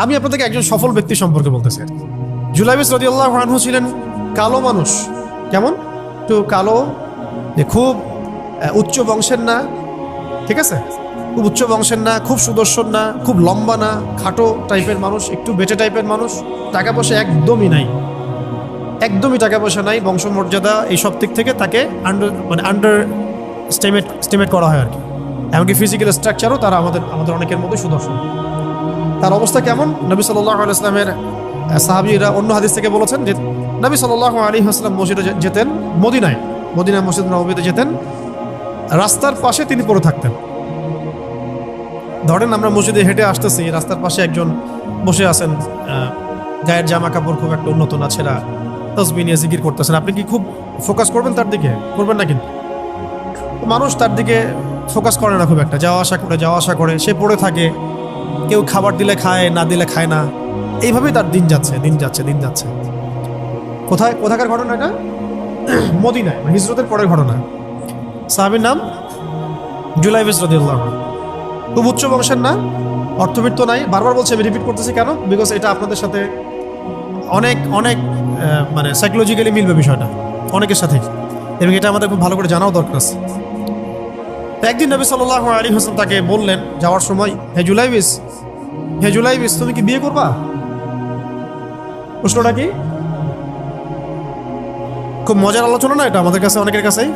আমি আপনাদেরকে একজন সফল ব্যক্তি সম্পর্কে বলতেছি। জুলাইবিস রাদিয়াল্লাহু আনহু ছিলেন কালো মানুষ। কেমন? একটু কালো, যে খুব উচ্চ বংশের না, ঠিক আছে, খুব উচ্চ বংশের না, খুব সুদর্শন না, খুব লম্বা না, খাটো টাইপের মানুষ, একটু বেটে টাইপের মানুষ। টাকা পয়সা একদমই নাই, একদমই টাকা পয়সা নাই, বংশমর্যাদা এইসব দিক থেকে তাকে আন্ডার স্টিমেট করা হয় আর কি। এমনকি ফিজিক্যাল স্ট্রাকচারও তারা আমাদের অনেকের মধ্যে সুদর্শন। তার অবস্থা কেমন? নবী সাল্লাল্লাহু আলাইহি ওয়াসাল্লামের সাহাবীরা অন্য হাদিস থেকে বলেছেন যে নবী সাল্লাল্লাহু আলাইহি ওয়াসাল্লাম মসজিদে যেতেন, মদিনায় মসজিদ নববীতে যেতেন, রাস্তার পাশে তিনি পড়ে থাকতেন। ধরেন আমরা মসজিদে হেঁটে আসতেছি, রাস্তার পাশে একজন বসে আছেন, গায়ের জামা কাপড় খুব একটা উন্নত না, ছেঁড়া, তসবিহ নিয়ে জিকির করতেছেন। আপনি কি খুব ফোকাস করবেন তার দিকে? করবেন না। কিন্তু মানুষ তার দিকে ফোকাস করে না খুব একটা, যাওয়া আসা করে, সে পড়ে থাকে। কেউ খাবার দিলে খায়, না দিলে খায় না। এইভাবেই তার দিন যাচ্ছে। কোথাকার ঘটনা এটা? মদিনায়, হিজরতের পরের ঘটনা। সাহাবীর নাম জুলাইবিস রাদিয়াল্লাহু আনহু। খুব উচ্চ বংশের না, অর্থবিত্ত নাই। বারবার বলছি, আমি রিপিট করতেছি কেন? বিকজ এটা আপনাদের সাথে অনেক অনেক মানে সাইকোলজিক্যালি মিলবে বিষয়টা অনেকের সাথে, এবং এটা আমাদের খুব ভালো করে জানাও দরকার আছে। তো একদিন নবী সাল্লাল্লাহু আলাইহি ওয়াসাল্লাম তাকে বললেন যাওয়ার সময়, হে জুলাইবিস, তুমি কি বিয়ে করবা? প্রশ্নটা কি? খুব মজার আলোচনা না এটা আমাদের কাছে, অনেকের কাছেই।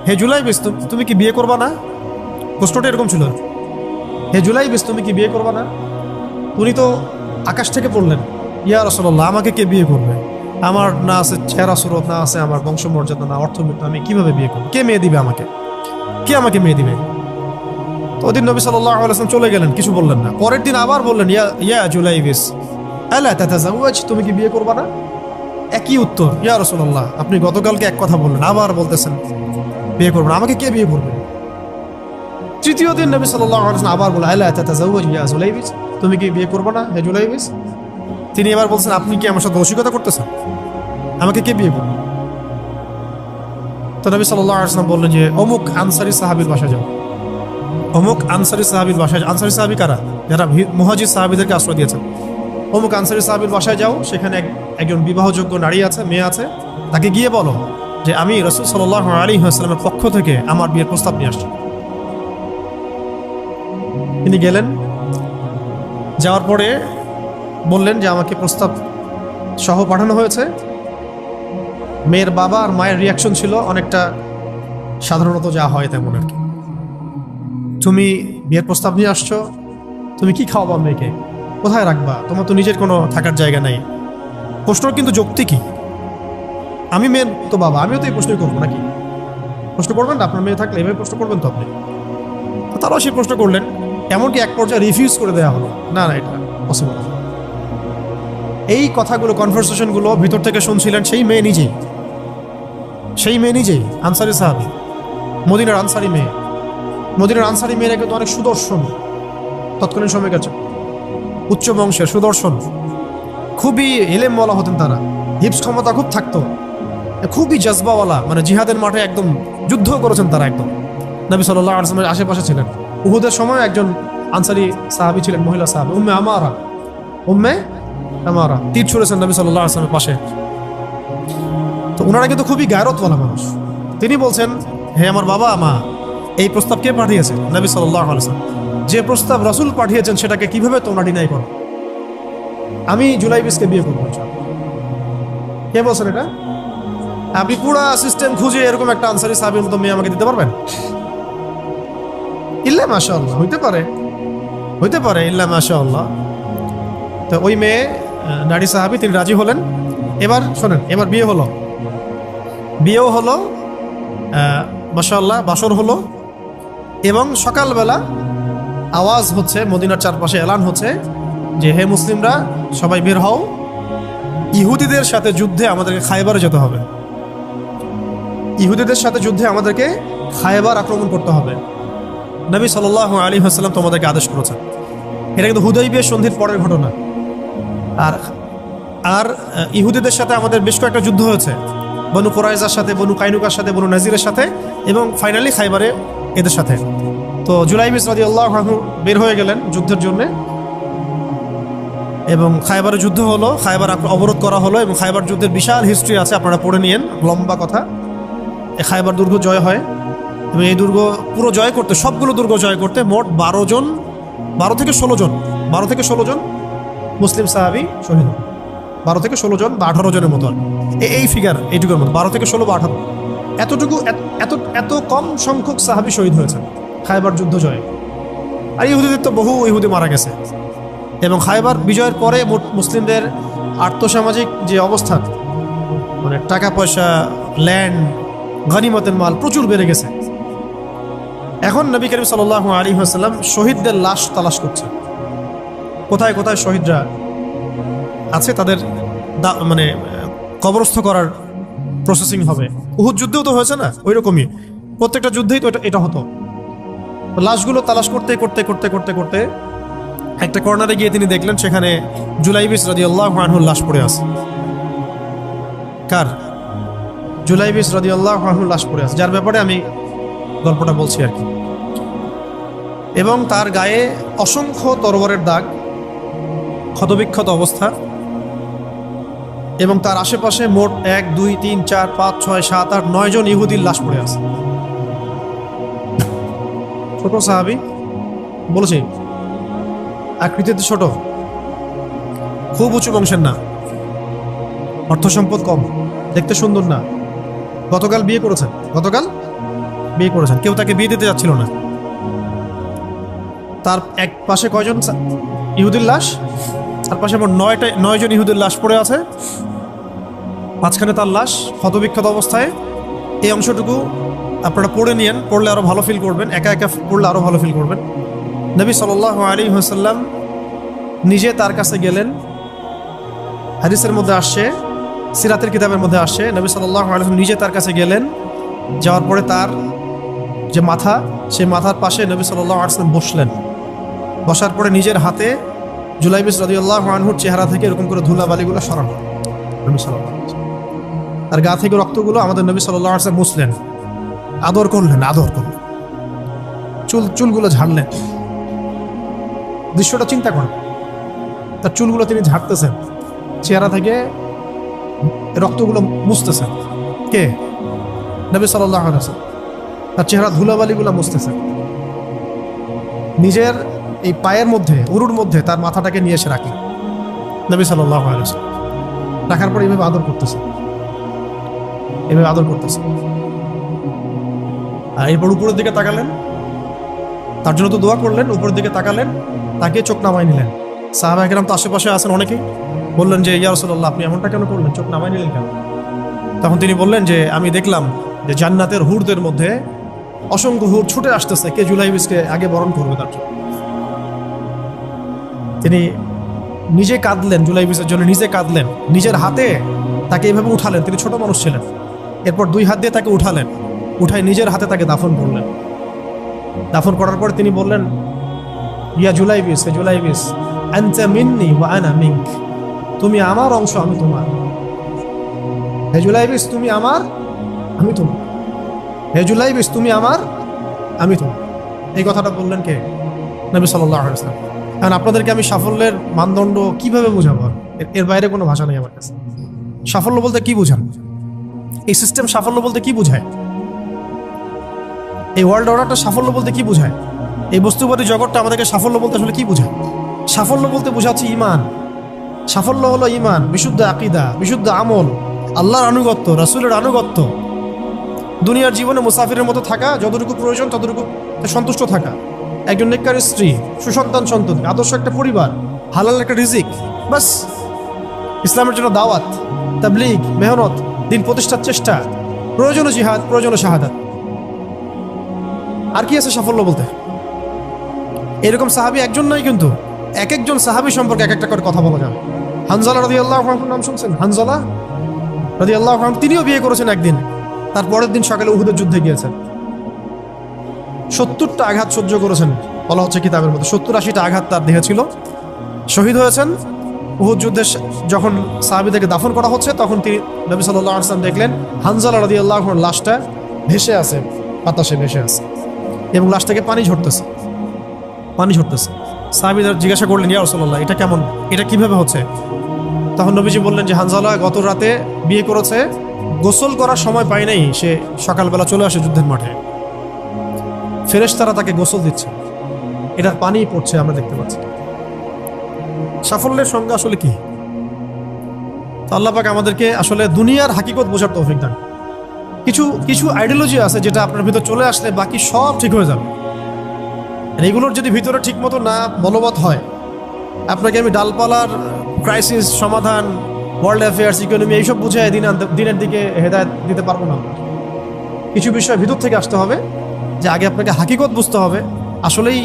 হে জুলাইবিস, তুমি কি বিয়ে করবা না? প্রশ্নটা এরকম ছিল, হে জুলাইবিস, তুমি কি বিয়ে করবা না? উনি তো আকাশ থেকে পড়লেন, ইয়া রাসূলুল্লাহ, আমাকে কে বিয়ে করবে? আমার না আছে চেহারা সুরত, না আছে আমার বংশমর্যাদা, না অর্থবিত্ত, আমি কিভাবে বিয়ে করবো? কে মেয়ে দিবে আমাকে? কে আমাকে মেয়ে দিবে? তো ওদিন নবী সাল্লাল্লাহু আলাইহি ওয়াসাল্লাম চলে গেলেন, কিছু বললেন না। পরের দিন আবার বললেন, ইয়া জুলাইবিস, আলা তাতাযাওয়াজ, তুমি কি বিয়ে করবা না? একই উত্তর, ইয়া রাসূলুল্লাহ, আপনি গতকালকে এক কথা বললেন, আবার বলতেছেন বিয়ে করবেন, আমাকে কে বিয়ে করবে? তৃতীয় দিন নবী সাল্লাল্লাহু আলাইহি ওয়াসাল্লাম আবার বললেন, আলা তাতাযাওয়াজ ইয়া জুলাইবিস, তুমি কি বিয়ে করবে না হে জুলাইবিস? তিনি এবার বলছেন, আপনি কি আমার সাথে রসিকতা করতেছেন? আমাকে কে বিয়ে করবে? তো নবী সাল্লাল্লাহু আলাইহি ওয়াসাল্লাম বললেন যে অমুক আনসারী সাহাবীর বাসায় যাও। অমুক আনসারী সাহাবীর বাসায়, আনসারী সাহাবী কারা? যারা মুহাজির সাহাবীদেরকে আশ্রয় দিয়েছেন। অমুক আনসারী সাহাবীর বাসায় যাও, সেখানে একজন বিবাহযোগ্য নারী আছে, মেয়ে আছে, তাকে গিয়ে বলো যে আমি রাসূল সাল্লাল্লাহু আলাইহি ওয়াসাল্লামের পক্ষ থেকে আমার বিয়ের প্রস্তাব নিয়ে আসছি। তিনি গেলেন, যাওয়ার পরে বললেন যে আমাকে প্রস্তাব সহ পাঠানো হয়েছে। মেয়ের বাবা আর মায়ের রিয়াকশন ছিল অনেকটা সাধারণত যা হয় তেমন আর কি। তুমি বিয়ের প্রস্তাব নিয়ে আসছো, তুমি কি খাওয়াবা মেয়েকে? কোথায় রাখবা? তোমার তো নিজের কোনো থাকার জায়গা নাই। প্রশ্ন কিন্তু যৌক্তিক কি? আমি মেয়ের তো বাবা, আমিও তো এই প্রশ্নই করবো নাকি? প্রশ্ন করবেন না? আপনার মেয়ে থাকলে এভাবে প্রশ্ন করবেন তো আপনি। তারাও সেই প্রশ্ন করলেন, এমনকি এক পর্যায়ে রিফিউজ করে দেওয়া হলো, না এটা পসিবল। এই কথাগুলো, কনভারসেশনগুলো ভিতর থেকে শুনছিলেন সেই মেয়ে নিজেই, আনসারী সাহাবী, মদিনার আনসারী মেয়েরা কিন্তু অনেক সুদর্শন তৎকালীন সময় গেছে, উচ্চ বংশের সুদর্শন, খুবই ইলেমওয়ালা হতেন তারা, হিপস ক্ষমতা খুব থাকতো, খুবই জজবাওয়ালা, মানে জিহাদের মাঠে একদম যুদ্ধ করেছেন তারা, একদম নবী সাল্লাল্লাহু আলাইহি ওয়াসাল্লামের আশেপাশে ছিলেন। উহুদের সময় একজন আনসারী সাহাবী ছিলেন, মহিলা সাহাবী, উম্মে আমারা তীর ছুঁড়েছেন নবী সাল্লাল্লাহু আলাইহি ওয়াসাল্লামের পাশে। তো ওনারা কিন্তু খুবই গায়রতওয়ালা মানুষ। তিনি বলছেন, হে আমার বাবা মা, এই প্রস্তাব কে পাঠিয়েছে? নবী সাল্লাল্লাহু আলাইহি ওয়াসাল্লাম। যে প্রস্তাব রাসূল পাঠিয়েছেন সেটাকে কিভাবে তোমরা ডিনাই করো? আমি জুলাইবিসকে বিয়ে করবো। কে বলছেন এটা? আপনি পুরা সিস্টেম খুঁজে এরকম একটা আনসারী সাহাবীর মতো মেয়ে আমাকে দিতে পারবেন? ইল্লা মাশাআল্লাহ, হইতে পারে ইল্লা মাশাআল্লাহ। তো ওই মেয়ে নারী সাহাবী, তিনি রাজি হলেন। এবার শোনেন, এবার বিয়েও হলো, মাশাআল্লাহ, বাসর হলো, এবং সকালবেলা আওয়াজ হচ্ছে, মদিনার চারপাশে এলান হচ্ছে যে হে মুসলিমরা, সবাই বের হও, ইহুদিদের সাথে যুদ্ধে আমাদেরকে খায়বারে যেতে হবে। আমাদেরকে খায়বার আক্রমণ করতে হবে। নবী সাল্লাল্লাহু আলাইহি ওয়াসাল্লাম তোমাদেরকে আদেশ করেছেন। এটা কিন্তু হুদাইবিয়া সন্ধির পরের ঘটনা। আর ইহুদিদের সাথে আমাদের বেশ কয়েকটা যুদ্ধ হয়েছে, বনু কুরাইজার সাথে, বনু কাইনুকার সাথে, বনু নাজিরের সাথে, এবং ফাইনালি খাইবারে এদের সাথে। তো জুলাইবিস রাদিয়াল্লাহু আনহু বের হয়ে গেলেন যুদ্ধের জন্য। এবং খায়বারের যুদ্ধ হলো, খায়বার অবরোধ করা হলো এবং খায়বার যুদ্ধের বিশাল হিস্ট্রি আছে, আপনারা পড়ে নিয়েন, লম্বা কথা। এই খায়বার দুর্গ জয় হয় এবং এই দুর্গ পুরো জয় করতে, সবগুলো দুর্গ জয় করতে মোট 12 থেকে 16 জন 12 থেকে 16 জন মুসলিম সাহাবী শহীদ হন। 12 থেকে 16 জন বা 18 জনের মতো এই ফিগার, এইটুকুর মতো 12 থেকে 16 বা 18, এতটুকু এত কম সংখ্যক সাহাবী শহীদ হয়েছেন খায়বার যুদ্ধ জয়ে। আর ইহুদিদের তো বহু ইহুদি মারা গেছে। এবং খায়বার বিজয়ের পরে মুসলিমদের আর্থসামাজিক যে অবস্থা, মানে টাকা পয়সা, ল্যান্ড, গনিমতের মাল প্রচুর বেড়ে গেছে। এখন নবী করিম সাল্লাল্লাহু আলাইহি ওয়াসাল্লাম শহীদদের লাশ তালাশ করছে, কোথায় কোথায় শহীদরা আছে, তাদের মানে কবরস্থ করার প্রসেসিং হবে। উহুদ যুদ্ধেও তো হয়েছে না, ওই রকমই প্রত্যেকটা যুদ্ধেই তো এটা হতো। লাশগুলো তালাশ করতে করতে করতে করতে করতে একটা কর্নারে গিয়ে তিনি দেখলেন সেখানে জুলাইবিস রাদিয়াল্লাহু আনহুর লাশ পড়ে আছে। কার? জুলাইবিস রাদিয়াল্লাহু আনহুর লাশ পড়ে আছে, যার ব্যাপারে আমি গল্পটা বলছি আর কি। এবং তার গায়ে অসংখ্য তরবারের দাগ, ক্ষতবিক্ষত অবস্থা, এবং তার আশেপাশে মোট 1 2 3 4 5 6 7 8 9 জন ইহুদির লাশ পড়ে আছে। ছোট সাহাবী, বলেছি আকৃতিতে ছোট, খুব উঁচু বংশের না, অর্থ সম্পদ কম, দেখতে সুন্দর না। গতকাল বিয়ে করেছেন, কেউ তাকে বিয়ে দিতে যাচ্ছিল না। তার এক পাশে কয়জন ইহুদির লাশ, তার পাশে মোট 9 জন ইহুদির লাশ পড়ে আছে, মাঝখানে তার লাশ ক্ষতবিক্ষত অবস্থায়। এই অংশটুকু আপনারা পড়ে নিয়েন, পড়লে আরো ভালো ফিল করবেন, একা একা পড়লে আরো ভালো ফিল করবেন। নবী সাল্লাল্লাহু আলাইহি ওয়াসাল্লাম নিজে তার কাছে গেলেন। হাদিসের মধ্যে আসছে, সিরাতের কিতাবের মধ্যে আসছে, নবী সাল্লাল্লাহু আলাইহি ওয়াসাল্লাম নিজে তার কাছে গেলেন। যাওয়ার পরে তার যে মাথা, সেই মাথার পাশে নবী সাল্লাল্লাহু আলাইহি ওয়াসাল্লাম বসলেন। বসার পরে নিজের হাতে জুলাইবিস রাদিয়াল্লাহু আনহুর চেহারা থেকে এরকম করে ধুলাবালিগুলো সরানো, নবী সাল্লাল্লাহু আলাইহি ওয়াসাল্লাম তার গা থেকে রক্তগুলো আমাদের নবী সাল্লাল্লাহু আলাইহি ওয়াসাল্লাম মুছলেন, আদর করলেন, চুলগুলো ঝাড়লেন। দৃশ্যটা চিন্তা করেন, তার চুলগুলো তিনি ঝাড়তেছেন, চেহারা থেকে রক্তগুলো মুছতেছেন। কে? নবী সাল্লাল্লাহু আলাইহি ওয়াসাল্লাম তার চেহারা ধুলাবালিগুলো মুছতেছেন। নিজের এই পায়ের মধ্যে, উরুর মধ্যে তার মাথাটাকে নিয়ে এসে রাখলেন নবী সাল্লাল্লাহু আলাইহি ওয়াসাল্লাম। রাখার পর এইভাবে আদর করতেছেন। আর এরপর উপরের দিকে তাকালেন, তার জন্য তো দোয়া করলেন, উপরের দিকে তাকালেন, তাকে চোখ নামাই নিলেন। সাহাবা কেরাম তো আশেপাশে আছেন অনেকেই, বললেন যে ইয়া রাসূলুল্লাহ, আপনি এমনটা কেন করলেন, চোখ নামাই নিলেন কেন? তখন তিনি বললেন যে আমি দেখলাম যে জান্নাতের হুরদের মধ্যে অসংখ্য হুর ছুটে আসতেছে, কে জুলাইবিসকে আগে বরণ করবে তার জন্য। তিনি নিজে কাঁদলেন, জুলাইবিসের জন্য নিজে কাঁদলেন, নিজের হাতে তাকে এইভাবে উঠালেন। তিনি ছোট মানুষ ছিলেন। এরপর 2 হাত দিয়ে তাকে উঠায় নিজের হাতে তাকে দাফন করলেন। দাফন করার পর তিনি বললেন, ইয়া জুলাইবিস, হে জুলাইবিস, আনতা মিন্নি ওয়া আনা মিনক, তুমি আমার অংশ, আমি তোমার। হে জুলাইবিস, তুমি আমার, আমি তোমার। হে জুলাইবিস, তুমি আমার, আমি তোমার। এই কথাটা বললেন কে? নবী সাল্লাল্লাহু আলাইহি ওয়াসাল্লাম। কারণ আপনাদেরকে আমি সাফল্যের মানদণ্ড কিভাবে বোঝাবো, এর বাইরে কোনো ভাষা নেই আমার কাছে। সাফল্য বলতে কি বোঝান? এই সিস্টেম সাফল্য বলতে কি বোঝায়? এই ওয়ার্ল্ড অর্ডারটা সাফল্য বলতে কি বোঝায়? এই বস্তুবাদী জগৎটা আমাদেরকে সাফল্য বলতে আসলে কি বোঝায়? সাফল্য বলতে বোঝাচ্ছে ইমান। সাফল্য হলো ইমান, বিশুদ্ধ আকীদা, বিশুদ্ধ আমল, আল্লাহর আনুগত্য, রাসূলের আনুগত্য, দুনিয়ার জীবনে মুসাফিরের মতো থাকা, যতটুকু প্রয়োজন ততটুকু সন্তুষ্ট থাকা, একজন নেককার স্ত্রী, সুসন্তান সন্ততি, আদর্শ একটা পরিবার, হালাল একটা রিজিক, বাস। ইসলামের জন্য দাওয়াত, তাবলীগ, মেহনত, দিন প্রতিষ্ঠার চেষ্টা, প্রয়োজন জিহাদ, প্রয়োজন শাহাদাত। আর কি আছে সাফল্য বলতে? এরকম সাহাবী একজন নয়, কিন্তু এক একজন সাহাবী সম্পর্কে এক একটা করে কথা বলা যাবে। হানজালা রাদিয়াল্লাহু আনহুর নাম শুনছেন? হানজালা রাদিয়াল্লাহু আনহু, তিনিও বিয়ে করেছেন একদিন। তার পরের দিন সকালে উহুদের যুদ্ধে গিয়েছেন। 70টা আঘাত সহ্য করেছেন, বলা হচ্ছে কিতাবের মধ্যে 70-80টা আঘাত তার দেহে ছিল। শহীদ হয়েছেন। উহুদ যুদ্ধে যখন সাহাবীদেরকে দাফন করা হচ্ছে, তখন তিনি নবী সাল্লাল্লাহু আলাইহি ওয়াসাল্লাম দেখলেন হানজালা রাদিয়াল্লাহু আনহুর লাশটা ভেসে আছে, বাতাসে ভেসে আছে, এবং লাশ থেকে পানি ঝরতেছে। সাহাবীরা জিজ্ঞাসা করলেন, ইয়া রাসূলুল্লাহ, এটা কেমন, এটা কিভাবে হচ্ছে? তখন নবীজি বললেন যে হানজালা গত রাতে বিয়ে করেছে, গোসল করার সময় পায় নাই, সে সকালবেলা চলে আসে যুদ্ধের মাঠে, ফেরেশতারা তাকে গোসল দিচ্ছে, এটার পানি পড়ছে, আমরা দেখতে পাচ্ছি। সাফল্যের সংজ্ঞা আসলে কি? তো আল্লাহ পাক আমাদেরকে আসলে দুনিয়ার হাকিকত বোঝার তৌফিক দান। কিছু কিছু আইডিওলজি আছে যেটা আপনার ভিতর চলে আসলে বাকি সব ঠিক হয়ে যাবে। আর এগুলোর যদি ভিতরে ঠিক মতো না বলবৎ হয়, আপনাকে আমি ডালপালার ক্রাইসিস সমাধান, ওয়ার্ল্ড অ্যাফেয়ার্স, ইকোনমি এইসব বুঝে দিনের দিকে হেদায়েত দিতে পারবো না। কিছু বিষয় ভিতর থেকে আসতে হবে, যে আগে আপনাকে হাকিকত বুঝতে হবে, আসলেই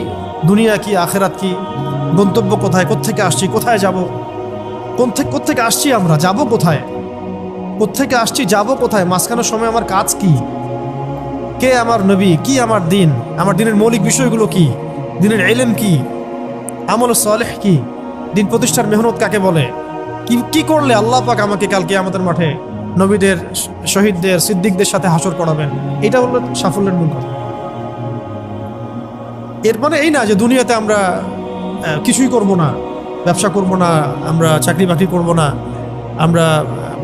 দুনিয়া কি, আখেরাত কি, গন্তব্য কোথায়, কোত্থেকে আসছি, কোথায় যাব, কোত্থেকে আসছি, আমরা যাব কোথায়, কোত্থেকে আসছি, যাব কোথায়, মাঝখানের সময় আমার কাজ কি, কে আমার নবী, কি আমার দিন, আমার দিনের মৌলিক বিষয়গুলো কি, দিনের ইলম কি, আমল সালেহ কি, দিন প্রতিষ্ঠার মেহনত কাকে বলে, কি কি করলে আল্লাহ পাক আমাকে কালকে আমাদের মাঠে নবীদের, শহীদদের, সিদ্দিকদের সাথে হাসর করাবেন। এটা হলো সাফল্যের মূল কথা। এর মানে এই না যে দুনিয়াতে আমরা কিছুই করব না, ব্যবসা করব না, আমরা চাকরি বাকরি করব না, আমরা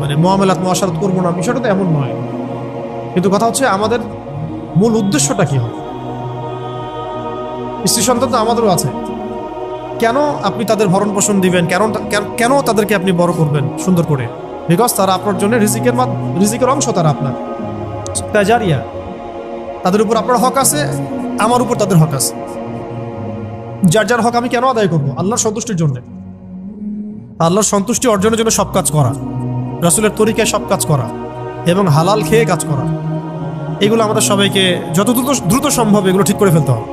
মানে মুআমালাত মুআশারাত করব না, বিষয়টা তো এমন নয়। কিন্তু কথা হচ্ছে আমাদের মূল উদ্দেশ্যটা কি হবে। স্ত্রী সন্তান তো আমাদেরও আছে, কেন আপনি তাদের ভরণ পোষণ দিবেন, কেন তাদেরকে আপনি বড় করবেন সুন্দর করে? বিকজ তারা আপনার জন্য রিজিকের অংশ, তারা আপনার তাজারিয়া, তাদের উপর আপনার হক আছে, আমার উপর তাদের হক আছে। যার যার হক আমি কেন আদায় করবো? আল্লাহর সন্তুষ্টির জন্য, আল্লাহর সন্তুষ্টি অর্জনের জন্য সব কাজ করা, রাসূলের তরিকায় সব কাজ করা এবং হালাল খেয়ে কাজ করা। এগুলো আমাদের সবাইকে যত দ্রুত সম্ভব এগুলো ঠিক করে ফেলতে হবে।